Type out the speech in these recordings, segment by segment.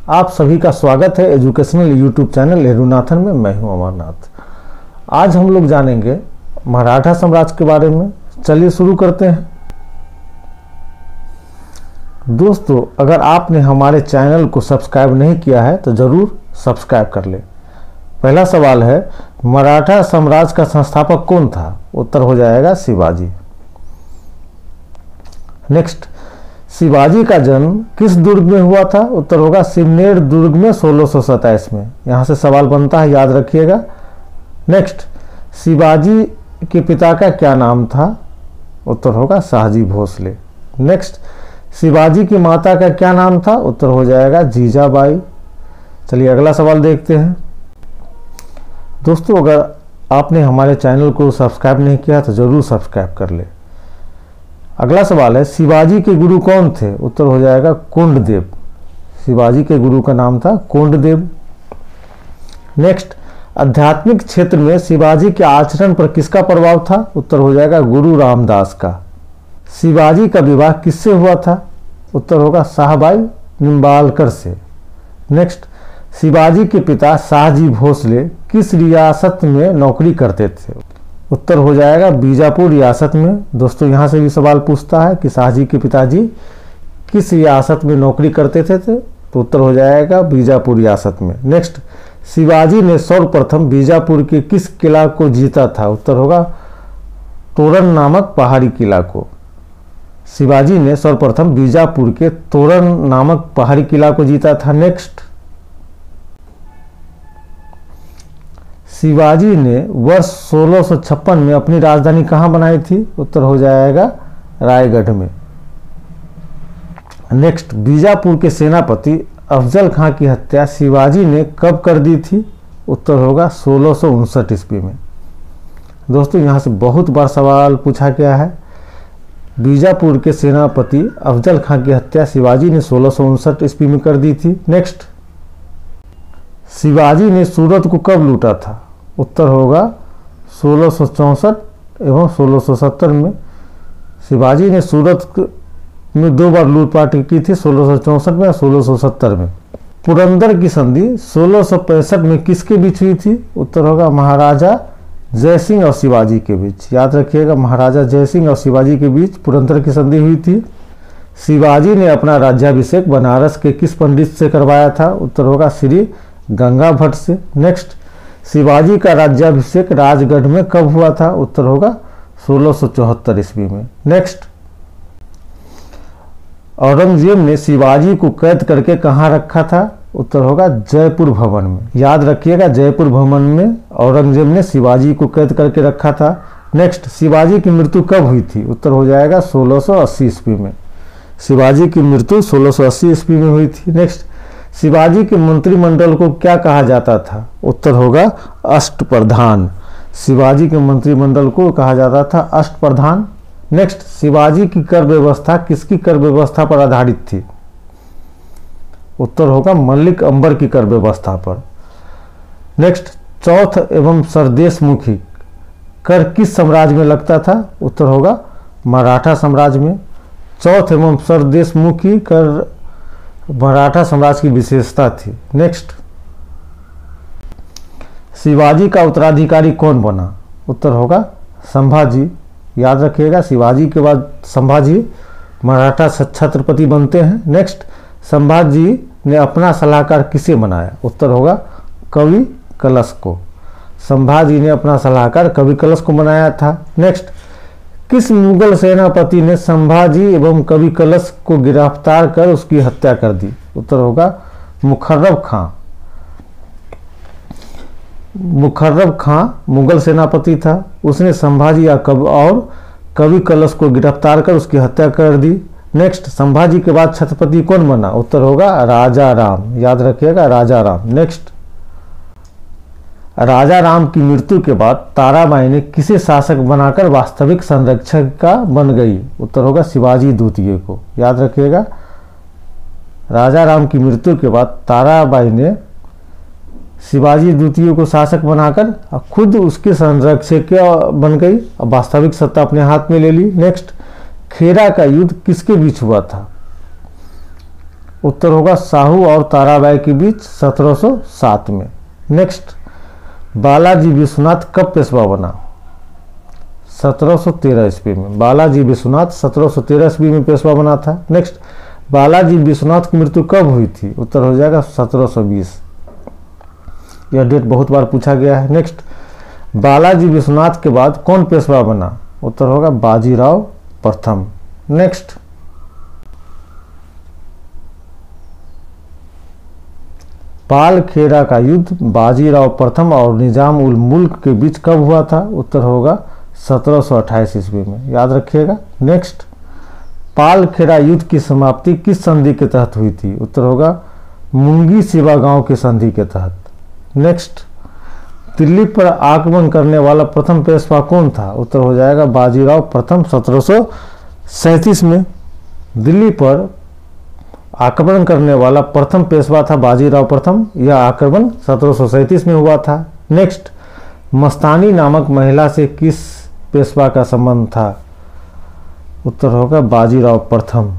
आप सभी का स्वागत है एजुकेशनल यूट्यूब चैनल हेरुनाथन में। मैं हूं अमरनाथ। आज हम लोग जानेंगे मराठा साम्राज्य के बारे में। चलिए शुरू करते हैं। दोस्तों, अगर आपने हमारे चैनल को सब्सक्राइब नहीं किया है तो ज़रूर सब्सक्राइब कर ले। पहला सवाल है, मराठा साम्राज्य का संस्थापक कौन था? उत्तर हो जाएगा शिवाजी। नेक्स्ट, शिवाजी का जन्म किस दुर्ग में हुआ था? उत्तर होगा सिवनेर दुर्ग में 1627 में। यहाँ से सवाल बनता है, याद रखिएगा। नेक्स्ट, शिवाजी के पिता का क्या नाम था? उत्तर होगा शाहजी भोसले। नेक्स्ट, शिवाजी की माता का क्या नाम था? उत्तर हो जाएगा जीजाबाई। चलिए अगला सवाल देखते हैं। दोस्तों, अगर आपने हमारे चैनल को सब्सक्राइब नहीं किया तो ज़रूर सब्सक्राइब कर ले। अगला सवाल है, शिवाजी के गुरु कौन थे? उत्तर हो जाएगा कोंडदेव। शिवाजी के गुरु का नाम था कोंडदेव। नेक्स्ट, आध्यात्मिक क्षेत्र में शिवाजी के आचरण पर किसका प्रभाव था? उत्तर हो जाएगा गुरु रामदास का। शिवाजी का विवाह किससे हुआ था? उत्तर होगा शाहबाई निम्बालकर से। नेक्स्ट, शिवाजी के पिता शाहजी भोसले किस रियासत में नौकरी करते थे? उत्तर हो जाएगा बीजापुर रियासत में। दोस्तों, यहाँ से भी सवाल पूछता है कि शाहजी के पिताजी किस रियासत में नौकरी करते थे तो उत्तर हो जाएगा बीजापुर रियासत में। नेक्स्ट, शिवाजी ने सर्वप्रथम बीजापुर के किस किला को जीता था? उत्तर होगा तोरण नामक पहाड़ी किला को। शिवाजी ने सर्वप्रथम बीजापुर के तोरण नामक पहाड़ी किला को जीता था। नेक्स्ट, शिवाजी ने वर्ष 1656 में अपनी राजधानी कहाँ बनाई थी? उत्तर हो जाएगा रायगढ़ में। नेक्स्ट, बीजापुर के सेनापति अफजल खां की हत्या शिवाजी ने कब कर दी थी? उत्तर होगा 1659 ईस्वी में। दोस्तों, यहाँ से बहुत बार सवाल पूछा गया है। बीजापुर के सेनापति अफजल खां की हत्या शिवाजी ने 1659 ईस्वी में कर दी थी। नेक्स्ट, शिवाजी ने सूरत को कब लूटा था? उत्तर होगा 1664 एवं 1670 में। शिवाजी ने सूरत में 2 बार लूटपाट की थी, 1664 में और 1670 में। पुरंदर की संधि 1665 में किसके बीच हुई थी? उत्तर होगा महाराजा जयसिंह और शिवाजी के बीच। याद रखिएगा, महाराजा जयसिंह और शिवाजी के बीच पुरंदर की संधि हुई थी। शिवाजी ने अपना राज्याभिषेक बनारस के किस पंडित से करवाया था? उत्तर होगा श्री गंगा भट्ट से। नेक्स्ट, शिवाजी का राज्याभिषेक राजगढ़ में कब हुआ था? उत्तर होगा 1674 ईस्वी में। नेक्स्ट, औरंगजेब ने शिवाजी को कैद करके कहाँ रखा था? उत्तर होगा जयपुर भवन में। याद रखिएगा, जयपुर भवन में औरंगजेब ने शिवाजी को कैद करके रखा था। नेक्स्ट, शिवाजी की मृत्यु कब हुई थी? उत्तर हो जाएगा 1680 ईस्वी में। शिवाजी की मृत्यु 1680 ईस्वी में हुई थी। नेक्स्ट, शिवाजी के मंत्रिमंडल को क्या कहा जाता था? उत्तर होगा अष्टप्रधान। शिवाजी के मंत्रिमंडल को कहा जाता था अष्टप्रधान। नेक्स्ट, शिवाजी की कर व्यवस्था किसकी कर व्यवस्था पर आधारित थी? उत्तर होगा मल्लिक अंबर की कर व्यवस्था पर। नेक्स्ट, चौथ एवं सरदेशमुखी कर किस साम्राज्य में लगता था? उत्तर होगा मराठा साम्राज्य में। चौथ एवं सरदेशमुखी कर मराठा साम्राज्य की विशेषता थी। नेक्स्ट, शिवाजी का उत्तराधिकारी कौन बना? उत्तर होगा संभाजी। याद रखिएगा, शिवाजी के बाद संभाजी मराठा छत्रपति बनते हैं। नेक्स्ट, संभाजी ने अपना सलाहकार किसे बनाया? उत्तर होगा कवि कलश को। संभाजी ने अपना सलाहकार कवि कलश को बनाया था। नेक्स्ट, किस मुगल सेनापति ने संभाजी एवं कवि कलश को गिरफ्तार कर उसकी हत्या कर दी? उत्तर होगा मुखर्रब खां। मुखर्रब खां मुगल सेनापति था। उसने संभाजी और कवि कलश को गिरफ्तार कर उसकी हत्या कर दी। नेक्स्ट, संभाजी के बाद छत्रपति कौन बना? उत्तर होगा राजा राम। याद रखिएगा, राजा राम। नेक्स्ट, राजा राम की मृत्यु के बाद ताराबाई ने किसे शासक बनाकर वास्तविक संरक्षिका बन गई? उत्तर होगा शिवाजी द्वितीय को। याद रखिएगा, राजा राम की मृत्यु के बाद ताराबाई ने शिवाजी द्वितीय को शासक बनाकर खुद उसके संरक्षक बन गई और वास्तविक सत्ता अपने हाथ में ले ली। नेक्स्ट, खेरा का युद्ध किसके बीच हुआ था? उत्तर होगा साहू और ताराबाई के बीच 1707 में। नेक्स्ट, बालाजी विश्वनाथ कब पेशवा बना? 1713 ईस्वी में। बालाजी विश्वनाथ 1713 ईस्वी में पेशवा बना था। नेक्स्ट, बालाजी विश्वनाथ की मृत्यु कब हुई थी? उत्तर हो जाएगा 1720। यह डेट बहुत बार पूछा गया है। नेक्स्ट, बालाजी विश्वनाथ के बाद कौन पेशवा बना? उत्तर होगा बाजीराव प्रथम। नेक्स्ट, पालखेड़ा का युद्ध बाजीराव प्रथम और निजाम उल मुल्क के बीच कब हुआ था? उत्तर होगा 1728 ईस्वी में, याद रखिएगा। नेक्स्ट, पालखेड़ा युद्ध की समाप्ति किस संधि के तहत हुई थी? उत्तर होगा मुंगी सिवा गांव की संधि के तहत। नेक्स्ट, दिल्ली पर आक्रमण करने वाला प्रथम पेशवा कौन था? उत्तर हो जाएगा बाजीराव प्रथम 1737 में। दिल्ली पर आक्रमण करने वाला प्रथम पेशवा था बाजीराव प्रथम। यह आक्रमण 1737 में हुआ था। नेक्स्ट, मस्तानी नामक महिला से किस पेशवा का संबंध था? उत्तर होगा बाजीराव प्रथम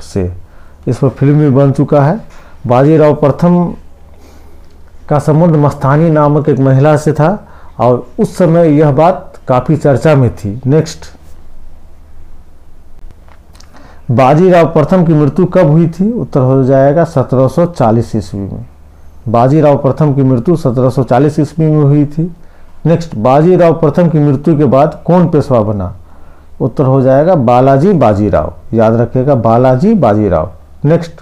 से। इस पर फिल्म भी बन चुका है। बाजीराव प्रथम का संबंध मस्तानी नामक एक महिला से था और उस समय यह बात काफी चर्चा में थी। नेक्स्ट, बाजीराव प्रथम की मृत्यु कब हुई थी? उत्तर हो जाएगा 1740 ईस्वी में। बाजीराव प्रथम की मृत्यु 1740 ईस्वी में हुई थी। नेक्स्ट, बाजीराव प्रथम की मृत्यु के बाद कौन पेशवा बना? उत्तर हो जाएगा बालाजी बाजीराव, याद रखिएगा बालाजी बाजीराव। नेक्स्ट,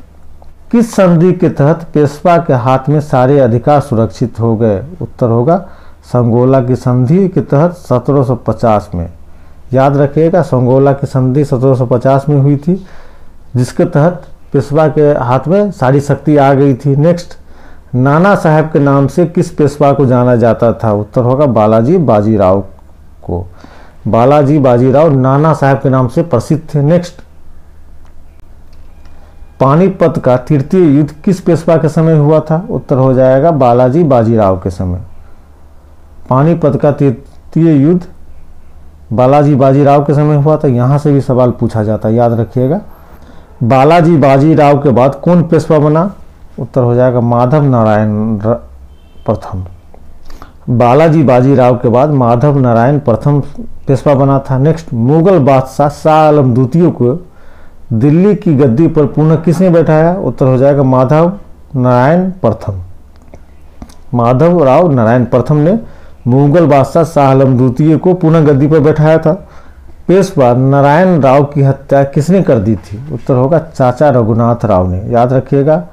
किस संधि के तहत पेशवा के हाथ में सारे अधिकार सुरक्षित हो गए? उत्तर होगा संगोला की संधि के तहत 1750 में, याद रखिएगा। संगोला की संधि 1750 में हुई थी, जिसके तहत पेशवा के हाथ में सारी शक्ति आ गई थी। नेक्स्ट, नाना साहब के नाम से किस पेशवा को जाना जाता था? उत्तर होगा बालाजी बाजीराव को। बालाजी बाजीराव नाना साहब के नाम से प्रसिद्ध थे। नेक्स्ट, पानीपत का तृतीय युद्ध किस पेशवा के समय हुआ था? उत्तर हो जाएगा बालाजी बाजीराव के समय। पानीपत का तृतीय युद्ध बालाजी बाजीराव के समय हुआ था। यहां से भी सवाल पूछा जाता है, याद रखिएगा। बालाजी बाजीराव के बाद कौन पेशवा बना? उत्तर हो जाएगा माधव नारायण प्रथम। बालाजी बाजीराव के बाद माधव नारायण प्रथम पेशवा बना था। नेक्स्ट, मुगल बादशाह शाह आलम द्वितीय को दिल्ली की गद्दी पर पुनः किसने बैठाया? उत्तर हो जाएगा माधव नारायण प्रथम। माधव राव नारायण प्रथम ने मुगल बादशाह शाह आलम द्वितीय को पुनः गद्दी पर बैठाया था। पेशवा नारायण राव की हत्या किसने कर दी थी? उत्तर होगा चाचा रघुनाथ राव ने, याद रखिएगा।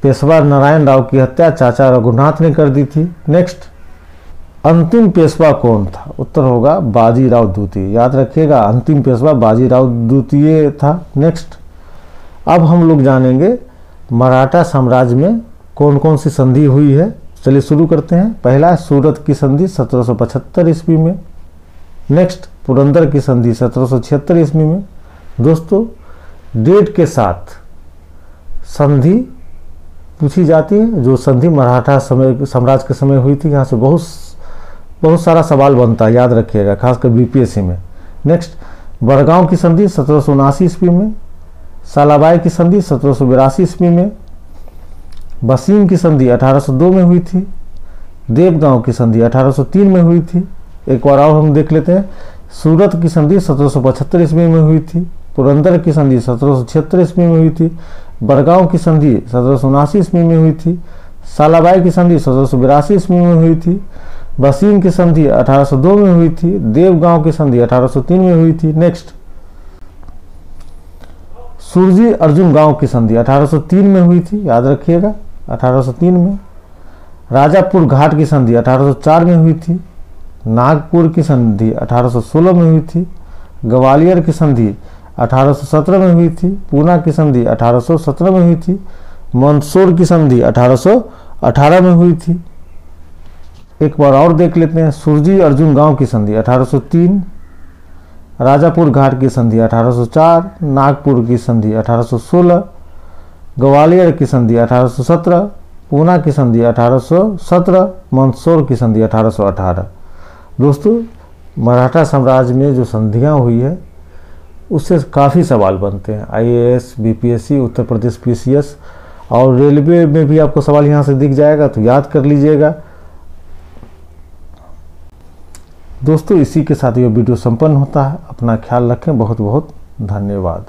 पेशवा नारायण राव की हत्या चाचा रघुनाथ ने कर दी थी। नेक्स्ट, अंतिम पेशवा कौन था? उत्तर होगा बाजीराव द्वितीय, याद रखिएगा। अंतिम पेशवा बाजीराव द्वितीय था। नेक्स्ट, अब हम लोग जानेंगे मराठा साम्राज्य में कौन कौन सी संधि हुई है। चलिए शुरू करते हैं। पहला है सूरत की संधि 1775 ईस्वी में। नेक्स्ट, पुरंदर की संधि 1776 ईस्वी में। दोस्तों, डेट के साथ संधि पूछी जाती है, जो संधि मराठा साम्राज्य के समय हुई थी। यहाँ से बहुत सारा सवाल बनता है, याद रखिएगा, खासकर बीपीएससी में। नेक्स्ट, बड़गांव की संधि 1779 ईस्वी में। सालाबाई की संधि 1782 ईस्वी में। बसीम की संधि 1802 में हुई थी। देवगांव की संधि 1803 में हुई थी। एक बार और हम देख लेते हैं। सूरत की संधि 1775 ईस्वी में हुई थी। पुरंदर की संधि 1776 ईस्वी में हुई थी। बड़गांव की संधि 1779 ईस्वी में हुई थी। सालाबाई की संधि 1782 ईस्वी में हुई थी। बसीम की संधि 1802 में हुई थी। देवगांव की संधि 1803 में हुई थी। नेक्स्ट, सुरजी अर्जुन गांव की संधि 1803 में हुई थी, याद रखिएगा, 1803 में। राजापुर घाट की संधि 1804 में हुई थी। नागपुर की संधि 1816 में हुई थी। ग्वालियर की संधि 1817 में हुई थी। पूना की संधि 1817 में हुई थी। मंदसौर की संधि 1818 में हुई थी। एक बार और देख लेते हैं। सुरजी अर्जुन गांव की संधि 1803, राजापुर घाट की संधि 1804, नागपुर की संधि 1816, ग्वालियर की संधि 1817, पूना की संधि 1817, मंदसौर की संधि 1818। दोस्तों, मराठा साम्राज्य में जो संधियां हुई है उससे काफ़ी सवाल बनते हैं। IAS, BPSC, Uttar Pradesh PCS और रेलवे में भी आपको सवाल यहाँ से दिख जाएगा, तो याद कर लीजिएगा। दोस्तों, इसी के साथ ये वीडियो संपन्न होता है। अपना ख्याल रखें। बहुत बहुत धन्यवाद।